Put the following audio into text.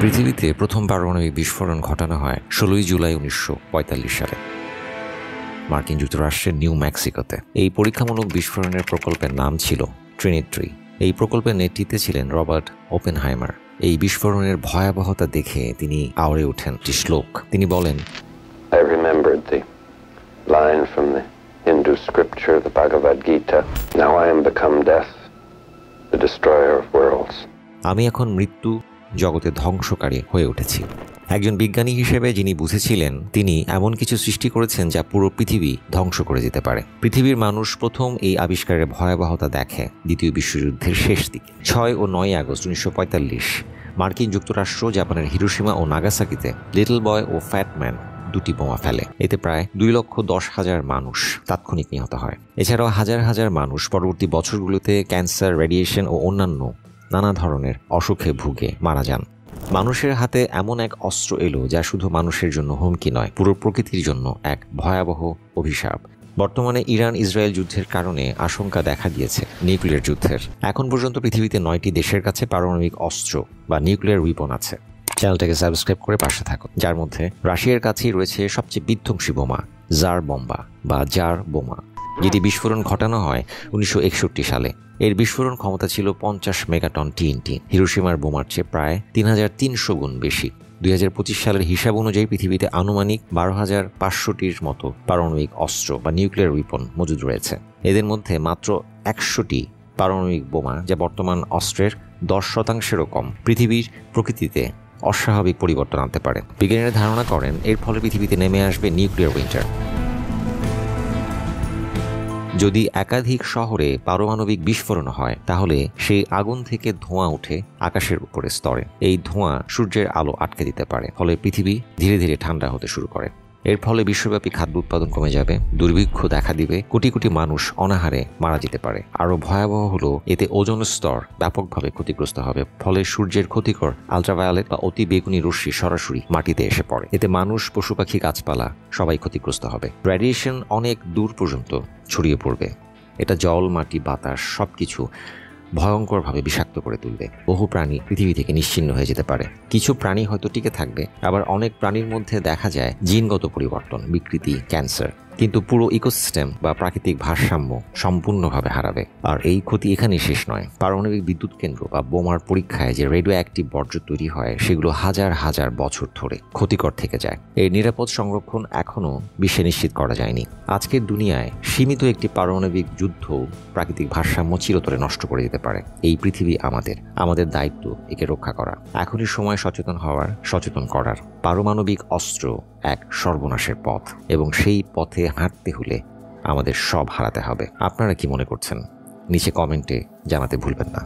পৃথিবীতে প্রথম পারমাণবিক বিস্ফোরণ ঘটানো হয় 16 জুলাই 1945 সালে মার্কিন যুক্তরাষ্ট্রের নিউ মেক্সিকোতে। এই পরীক্ষামূলক বিস্ফোরণের প্রকল্পের নাম ছিল ট্রিনিটি। এই প্রকল্পের নেতৃত্বে ছিলেন রবার্ট ওপেনহাইমার। এই বিস্ফোরণের ভয়াবহতা দেখে তিনি আওড়ে ওঠেন একটি শ্লোক। তিনি বলেন, I remembered the line from the Hindu scripture, the Bhagavad Gita. Now I am become death, the destroyer of worlds. আমি এখন মৃত্যু, জগতে ধ্বংসকারী হয়ে উঠেছি। একজন বিজ্ঞানী হিসেবে যিনি বুঝেছিলেন তিনি এমন কিছু সৃষ্টি করেছেন যা পুরো পৃথিবী ধ্বংস করে যেতে পারে। পৃথিবীর মানুষ প্রথম এই আবিষ্কারের ভয়াবহতা দেখে দ্বিতীয় বিশ্বযুদ্ধের শেষ দিকে। 6 ও 9 আগস্ট 1945 মার্কিন যুক্তরাষ্ট্র জাপানের হিরোশিমা ও নাগাসাকিতে লিটল বয় ও ফ্যাট ম্যান দুটি বোমা ফেলে। এতে প্রায় 2,10,000 মানুষ তাৎক্ষণিক নিহত হয়। এছাড়াও হাজার হাজার মানুষ পরবর্তী বছরগুলোতে ক্যান্সার, রেডিয়েশন ও অন্যান্য নানা ধরনের অসুখে ভুগে মারা যান। মানুষের হাতে এমন এক অস্ত্র এলো যা শুধু মানুষের জন্য হুমকি নয়, পুরো প্রকৃতির জন্য এক ভয়াবহ অভিশাপ। বর্তমানে ইরান ইসরায়েল যুদ্ধের কারণে আশঙ্কা দেখা দিয়েছে নিউক্লিয়ার যুদ্ধের। এখন পর্যন্ত পৃথিবীতে 9টি দেশের কাছে পারমাণবিক অস্ত্র বা নিউক্লিয়ার উইপন আছে। চ্যানেলটাকে সাবস্ক্রাইব করে পাশে থাকুন। যার মধ্যে রাশিয়ার কাছেই রয়েছে সবচেয়ে বিধ্বংসী বোমা জার বোমা, যেটি বিস্ফোরণ ঘটানো হয় 1961 সালে। এর বিস্ফোরণ ক্ষমতা ছিল 50 মেগাটন TNT, হিরোশিমার বোমার চেয়ে প্রায় 3,300 গুণ বেশি। 2025 সালের হিসাব অনুযায়ী পৃথিবীতে আনুমানিক 12,500টির মতো পারমাণবিক অস্ত্র বা নিউক্লিয়ার উইপন মজুদ রয়েছে। এদের মধ্যে মাত্র 100টি পারমাণবিক বোমা, যা বর্তমান অস্ত্রের 10%-ও কম, পৃথিবীর প্রকৃতিতে অস্বাভাবিক পরিবর্তন আনতে পারে। বিজ্ঞানীরা ধারণা করেন এর ফলে পৃথিবীতে নেমে আসবে নিউক্লিয়ার উইন্টার। যদি একাধিক শহরে পারমাণবিক বিস্ফোরণ হয় তাহলে সেই আগুন থেকে ধোঁয়া উঠে আকাশের উপরের স্তরে। এই ধোঁয়া সূর্যের আলো আটকে দিতে পারে, ফলে পৃথিবী ধীরে ধীরে ঠান্ডা হতে শুরু করে। এর ফলে বিশ্বব্যাপী খাদ্য উৎপাদন কমে যাবে, দুর্ভিক্ষ দেখা দিবে, কোটি কোটি মানুষ অনাহারে মারা যেতে পারে। আরও ভয়াবহ হলো এতে ওজোন স্তর ব্যাপকভাবে ক্ষতিগ্রস্ত হবে, ফলে সূর্যের ক্ষতিকর আলট্রাভায়োলেট বা অতি বেগুনি রশ্মি সরাসরি মাটিতে এসে পড়ে। এতে মানুষ, পশু পাখি, গাছপালা সবাই ক্ষতিগ্রস্ত হবে। রেডিয়েশন অনেক দূর পর্যন্ত ছড়িয়ে পড়বে। এটা জল, মাটি, বাতাস সবকিছু ভয়ঙ্করভাবে বিষাক্ত করে তুলবে। বহু প্রাণী পৃথিবী থেকে নিশ্চিহ্ন হয়ে যেতে পারে। কিছু প্রাণী হয়তো টিকে থাকবে, আবার অনেক প্রাণীর মধ্যে দেখা যায় জিনগত পরিবর্তন, বিকৃতি, ক্যান্সার। কিন্তু পুরো ইকোসিস্টেম বা প্রাকৃতিক ভারসাম্য সম্পূর্ণভাবে হারাবে। আর এই ক্ষতি এখানেই শেষ নয়। পারমাণবিক বিদ্যুৎ কেন্দ্র বা বোমার পরীক্ষায় যে রেডিও অ্যাক্টিভ বর্জ্য তৈরি হয় সেগুলো হাজার হাজার বছর ধরে ক্ষতিকর থেকে যায়। এর নিরাপদ সংরক্ষণ এখনও বিশ্বে নিশ্চিত করা যায়নি। আজকের দুনিয়ায় সীমিত একটি পারমাণবিক যুদ্ধ প্রাকৃতিক ভারসাম্য চিরতরে নষ্ট করে দিতে পারে। এই পৃথিবী আমাদের দায়িত্ব একে রক্ষা করা। এখনই সময় সচেতন করার। পারমাণবিক অস্ত্র এক সর্বনাশের পথ, এবং সেই পথে হাঁটতে হলে আমাদের সব হারাতে হবে। আপনারা কি মনে করছেন? নিচে কমেন্টে জানাতে ভুলবেন না।